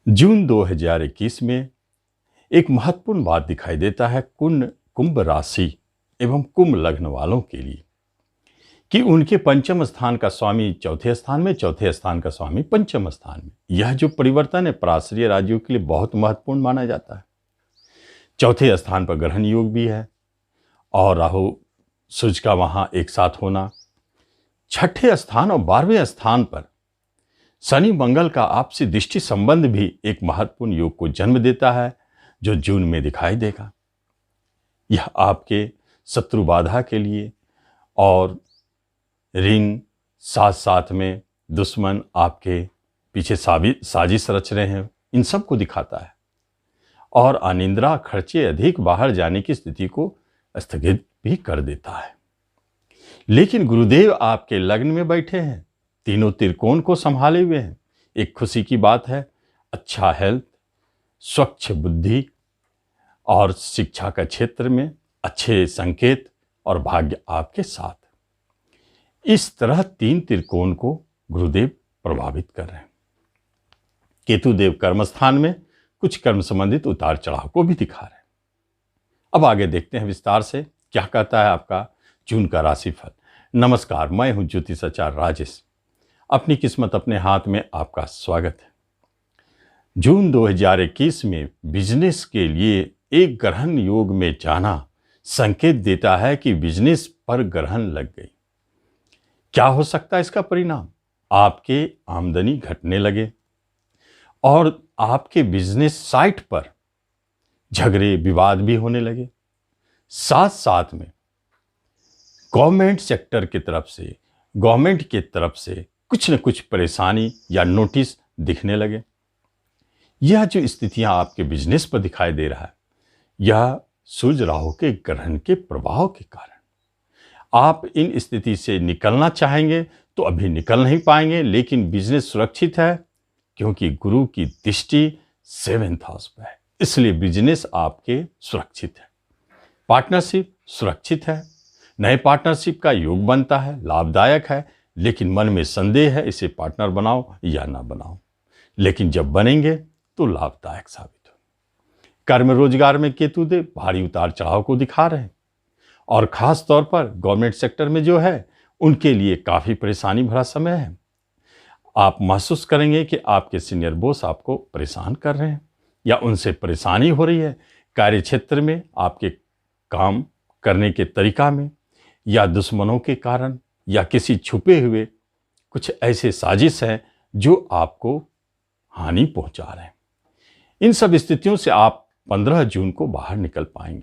जून 2021 में एक महत्वपूर्ण बात दिखाई देता है कुंभ राशि एवं कुंभ लग्न वालों के लिए कि उनके पंचम स्थान का स्वामी चौथे स्थान में, चौथे स्थान का स्वामी पंचम स्थान में। यह जो परिवर्तन है पराश्रय राज्यों के लिए बहुत महत्वपूर्ण माना जाता है। चौथे स्थान पर ग्रहण योग भी है और राहु सूर्य का वहां एक साथ होना। छठे स्थान और 12वें स्थान पर शनि मंगल का आपसी दृष्टि संबंध भी एक महत्वपूर्ण योग को जन्म देता है जो जून में दिखाई देगा। यह आपके शत्रु बाधा के लिए और ऋण, साथ साथ में दुश्मन आपके पीछे साजिश रच रहे हैं, इन सब को दिखाता है और अनिद्रा, खर्चे, अधिक बाहर जाने की स्थिति को स्थगित भी कर देता है। लेकिन गुरुदेव आपके लग्न में बैठे हैं, तीनों त्रिकोण को संभाले हुए हैं। एक खुशी की बात है, अच्छा हेल्थ, स्वच्छ बुद्धि और शिक्षा का क्षेत्र में अच्छे संकेत और भाग्य आपके साथ। इस तरह तीन त्रिकोण को गुरुदेव प्रभावित कर रहे हैं। केतु देव कर्मस्थान में कुछ कर्म संबंधित उतार चढ़ाव को भी दिखा रहे हैं। अब आगे देखते हैं विस्तार से क्या कहता है आपका जून का राशिफल। नमस्कार, मैं हूं ज्योतिषाचार्य राजेश। अपनी किस्मत अपने हाथ में आपका स्वागत है। जून 2021 में बिजनेस के लिए एक ग्रहण योग में जाना संकेत देता है कि बिजनेस पर ग्रहण लग गई। क्या हो सकता है इसका परिणाम? आपके आमदनी घटने लगे और आपके बिजनेस साइट पर झगड़े विवाद भी होने लगे। साथ साथ में गवर्नमेंट सेक्टर की तरफ से, गवर्नमेंट की तरफ से कुछ न कुछ परेशानी या नोटिस दिखने लगे। यह जो स्थितियां आपके बिजनेस पर दिखाई दे रहा है, यह सूर्य राहु के ग्रहण के प्रभाव के कारण। आप इन स्थिति से निकलना चाहेंगे तो अभी निकल नहीं पाएंगे, लेकिन बिजनेस सुरक्षित है क्योंकि गुरु की दृष्टि 7th हाउस पर है, इसलिए बिजनेस आपके सुरक्षित है। पार्टनरशिप सुरक्षित है, नए पार्टनरशिप का योग बनता है, लाभदायक है, लेकिन मन में संदेह है इसे पार्टनर बनाओ या ना बनाओ, लेकिन जब बनेंगे तो लाभदायक साबित हो। कर्म रोजगार में केतु देव भारी उतार चढ़ाव को दिखा रहे हैं और खास तौर पर गवर्नमेंट सेक्टर में जो है उनके लिए काफी परेशानी भरा समय है। आप महसूस करेंगे कि आपके सीनियर बॉस आपको परेशान कर रहे हैं या उनसे परेशानी हो रही है कार्य क्षेत्र में, आपके काम करने के तरीका में, या दुश्मनों के कारण, या किसी छुपे हुए कुछ ऐसे साजिश हैं जो आपको हानि पहुंचा रहे हैं। इन सब स्थितियों से आप 15 जून को बाहर निकल पाएंगे।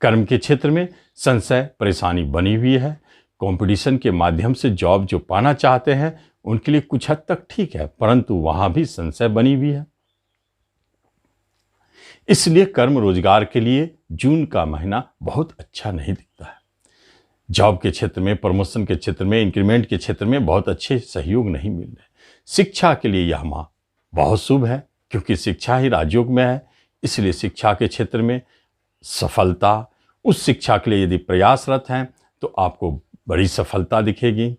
कर्म के क्षेत्र में संशय, परेशानी बनी हुई है। कंपटीशन के माध्यम से जॉब जो पाना चाहते हैं उनके लिए कुछ हद तक ठीक है, परंतु वहां भी संशय बनी हुई है। इसलिए कर्म रोजगार के लिए जून का महीना बहुत अच्छा नहीं दिखता है। जॉब के क्षेत्र में, प्रमोशन के क्षेत्र में, इंक्रीमेंट के क्षेत्र में बहुत अच्छे सहयोग नहीं मिल रहे। शिक्षा के लिए यह माह बहुत शुभ है क्योंकि शिक्षा ही राजयोग में है, इसलिए शिक्षा के क्षेत्र में सफलता, उस शिक्षा के लिए यदि प्रयासरत हैं तो आपको बड़ी सफलता दिखेगी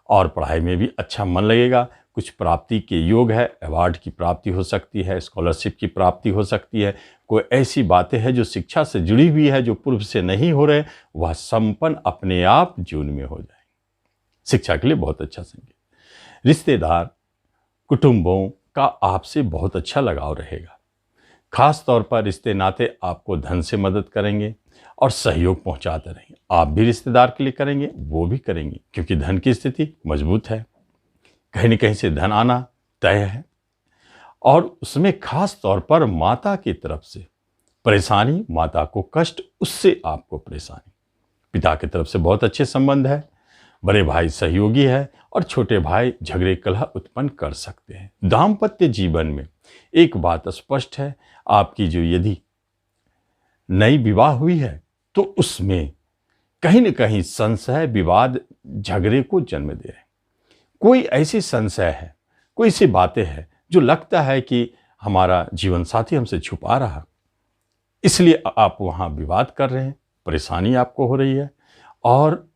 और पढ़ाई में भी अच्छा मन लगेगा। कुछ प्राप्ति के योग है, अवार्ड की प्राप्ति हो सकती है, स्कॉलरशिप की प्राप्ति हो सकती है। कोई ऐसी बातें हैं जो शिक्षा से जुड़ी हुई है, जो पूर्व से नहीं हो रहे, वह संपन्न अपने आप जून में हो जाएंगे। शिक्षा के लिए बहुत अच्छा संकेत। रिश्तेदार, कुटुंबों का आपसे बहुत अच्छा लगाव रहेगा। खास तौर पर रिश्ते नाते आपको धन से मदद करेंगे और सहयोग पहुंचाते रहेंगे। आप भी रिश्तेदार के लिए करेंगे, वो भी करेंगे, क्योंकि धन की स्थिति मजबूत है, कहीं न कहीं से धन आना तय है। और उसमें खास तौर पर माता की तरफ से परेशानी, माता को कष्ट, उससे आपको परेशानी। पिता की तरफ से बहुत अच्छे संबंध है, बड़े भाई सहयोगी है और छोटे भाई झगड़े कलह उत्पन्न कर सकते हैं। दाम्पत्य जीवन में एक बात स्पष्ट है, आपकी जो यदि नई विवाह हुई है तो उसमें कहीं न कहीं संशय, विवाद, झगड़े को जन्म दे रहे हैं। कोई ऐसी संशय है, कोई ऐसी बातें हैं जो लगता है कि हमारा जीवन साथी हमसे छुपा रहा, इसलिए आप वहां विवाद कर रहे हैं, परेशानी आपको हो रही है। और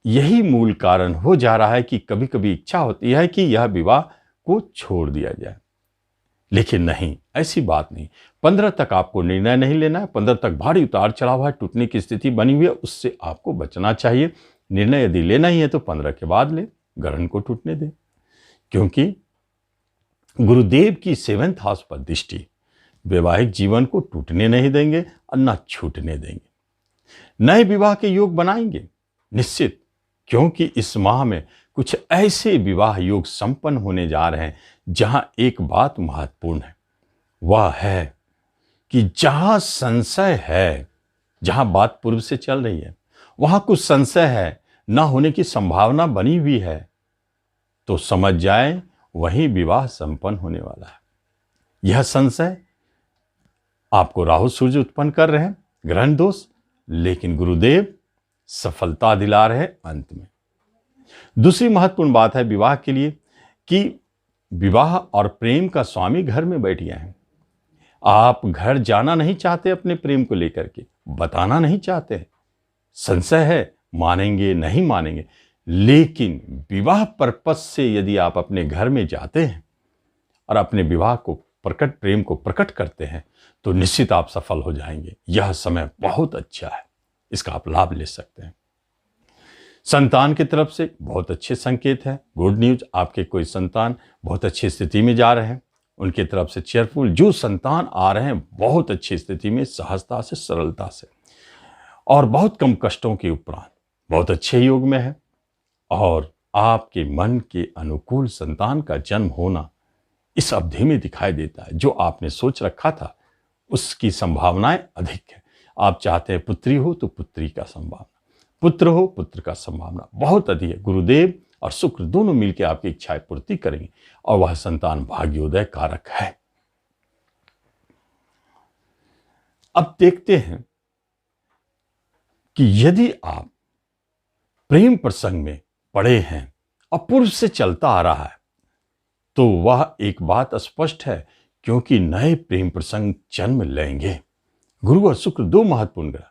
यही मूल कारण हो जा रहा है कि कभी कभी इच्छा होती है कि यह विवाह को छोड़ दिया जाए, लेकिन नहीं, ऐसी बात नहीं। 15 तक आपको निर्णय नहीं लेना है। 15 तक भारी उतार चढ़ाव है, टूटने की स्थिति बनी हुई है, उससे आपको बचना चाहिए। निर्णय यदि लेना ही है तो 15 के बाद ले, ग्रहण को टूटने दे, क्योंकि गुरुदेव की 7th हाउस पर दृष्टि वैवाहिक जीवन को टूटने नहीं देंगे और न छूटने देंगे। नए विवाह के योग बनाएंगे निश्चित, क्योंकि इस माह में कुछ ऐसे विवाह योग संपन्न होने जा रहे हैं जहां एक बात महत्वपूर्ण है, वह है कि जहां संशय है, जहां बात पूर्व से चल रही है, वहां कुछ संशय है, ना होने की संभावना बनी हुई है, तो समझ जाए वही विवाह संपन्न होने वाला है। यह संशय आपको राहु सूर्य उत्पन्न कर रहे हैं, ग्रहण दोष, लेकिन गुरुदेव सफलता दिला रहे अंत में। दूसरी महत्वपूर्ण बात है विवाह के लिए कि विवाह और प्रेम का स्वामी घर में बैठ गया है। आप घर जाना नहीं चाहते, अपने प्रेम को लेकर के बताना नहीं चाहते, संशय है मानेंगे नहीं मानेंगे, लेकिन विवाह पर्पस से यदि आप अपने घर में जाते हैं और अपने विवाह को प्रकट, प्रेम को प्रकट करते हैं, तो निश्चित आप सफल हो जाएंगे। यह समय बहुत अच्छा है, इसका आप लाभ ले सकते हैं। संतान की तरफ से बहुत अच्छे संकेत है, गुड न्यूज। आपके कोई संतान बहुत अच्छी स्थिति में जा रहे हैं, उनकी तरफ से चेयरफुल। जो संतान आ रहे हैं बहुत अच्छी स्थिति में, सहजता से, सरलता से और बहुत कम कष्टों के उपरांत बहुत अच्छे योग में है। और आपके मन के अनुकूल संतान का जन्म होना इस अवधि में दिखाई देता है। जो आपने सोच रखा था उसकी संभावनाएं अधिक है। आप चाहते हैं पुत्री हो तो पुत्री का संभावना, पुत्र हो पुत्र का संभावना बहुत अधिक है। गुरुदेव और शुक्र दोनों मिलकर आपकी इच्छाएं पूर्ति करेंगे और वह संतान भाग्योदय कारक है। अब देखते हैं कि यदि आप प्रेम प्रसंग में पड़े हैं और पूर्व से चलता आ रहा है, तो वह एक बात स्पष्ट है, क्योंकि नए प्रेम प्रसंग जन्म लेंगे। गुरु और शुक्र दो महत्वपूर्ण ग्रह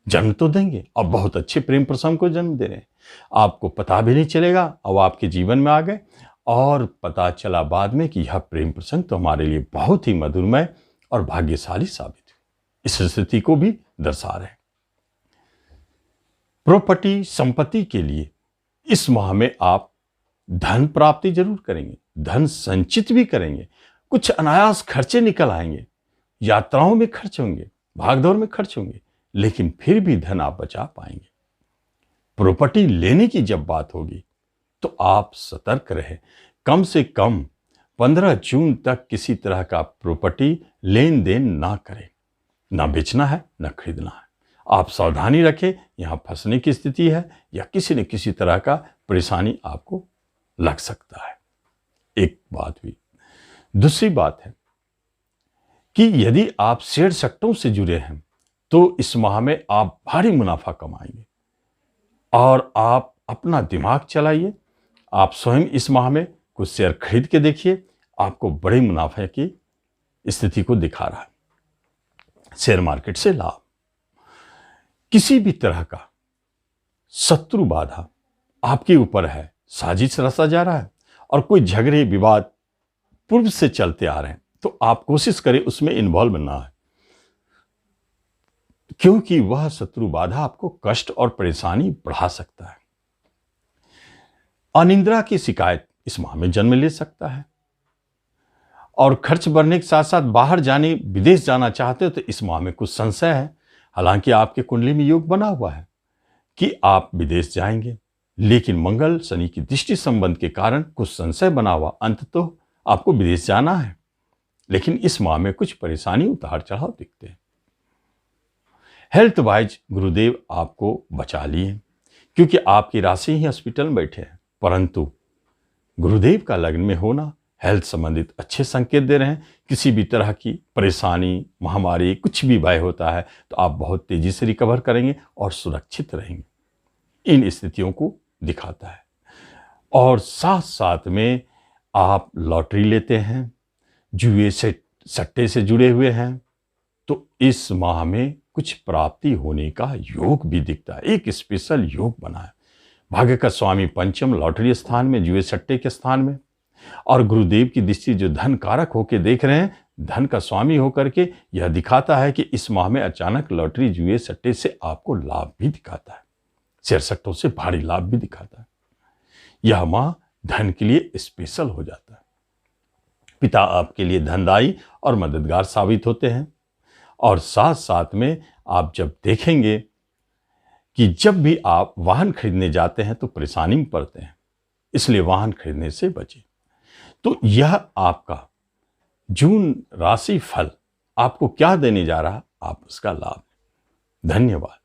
जन्म तो देंगे और बहुत अच्छे प्रेम प्रसंग को जन्म दे रहे हैं। आपको पता भी नहीं चलेगा और आपके जीवन में आ गए, और पता चला बाद में कि यह प्रेम प्रसंग तो हमारे लिए बहुत ही मधुरमय और भाग्यशाली साबित हुई। इस स्थिति को भी दर्शा रहे हैं। प्रॉपर्टी, संपत्ति के लिए इस माह में आप धन प्राप्ति जरूर करेंगे, धन संचित भी करेंगे, कुछ अनायास खर्चे निकल आएंगे, यात्राओं में खर्च होंगे, भागदौड़ में खर्च होंगे, लेकिन फिर भी धन आप बचा पाएंगे। प्रॉपर्टी लेने की जब बात होगी तो आप सतर्क रहे, कम से कम 15 जून तक किसी तरह का प्रॉपर्टी लेन देन ना करें। ना बेचना है ना खरीदना है। आप सावधानी रखें, यहां फंसने की स्थिति है या किसी न किसी तरह का परेशानी आपको लग सकता है। एक बात हुई। दूसरी बात है कि यदि आप शेयर सेक्टरों से जुड़े हैं तो इस माह में आप भारी मुनाफा कमाएंगे और आप अपना दिमाग चलाइए। आप स्वयं इस माह में कुछ शेयर खरीद के देखिए, आपको बड़े मुनाफे की स्थिति को दिखा रहा है। शेयर मार्केट से लाभ, किसी भी तरह का शत्रु बाधा आपके ऊपर है, साजिश रचा जा रहा है और कोई झगड़े विवाद पूर्व से चलते आ रहे हैं, तो आप कोशिश करें उसमें इन्वॉल्व ना है, क्योंकि वह शत्रु बाधा आपको कष्ट और परेशानी बढ़ा सकता है। अनिद्रा की शिकायत इस माह में जन्म ले सकता है और खर्च बढ़ने के साथ साथ बाहर जाने, विदेश जाना चाहते हो तो इस माह में कुछ संशय है। हालांकि आपके कुंडली में योग बना हुआ है कि आप विदेश जाएंगे, लेकिन मंगल शनि की दृष्टि संबंध के कारण कुछ संशय बना हुआ। अंत तो आपको विदेश जाना है, लेकिन इस माह में कुछ परेशानी, उतार चढ़ाव दिखते हैं। हेल्थ वाइज गुरुदेव आपको बचा लिए, क्योंकि आपकी राशि ही हॉस्पिटल में बैठे हैं, परंतु गुरुदेव का लग्न में होना हेल्थ संबंधित अच्छे संकेत दे रहे हैं। किसी भी तरह की परेशानी, महामारी, कुछ भी भय होता है तो आप बहुत तेजी से रिकवर करेंगे और सुरक्षित रहेंगे। इन स्थितियों को दिखाता है। और साथ साथ में आप लॉटरी लेते हैं, जुए से, सट्टे से जुड़े हुए हैं, तो इस माह में कुछ प्राप्ति होने का योग भी दिखता है। एक स्पेशल योग बना है। भाग्य का स्वामी पंचम लॉटरी स्थान में, जुए सट्टे के स्थान में, और गुरुदेव की दृष्टि जो धन कारक होकर देख रहे हैं, धन का स्वामी होकर के यह दिखाता है कि इस माह में अचानक लॉटरी, जुए, सट्टे से आपको लाभ भी दिखाता है, शेयर सट्टों से भारी लाभ भी दिखाता है। यह माह धन के लिए स्पेशल हो जाता है। पिता आपके लिए धनदायी और मददगार साबित होते हैं। और साथ साथ में आप जब देखेंगे कि जब भी आप वाहन खरीदने जाते हैं तो परेशानी में पड़ते हैं, इसलिए वाहन खरीदने से बचें। तो यह आपका जून राशि फल आपको क्या देने जा रहा, आप उसका लाभ। धन्यवाद।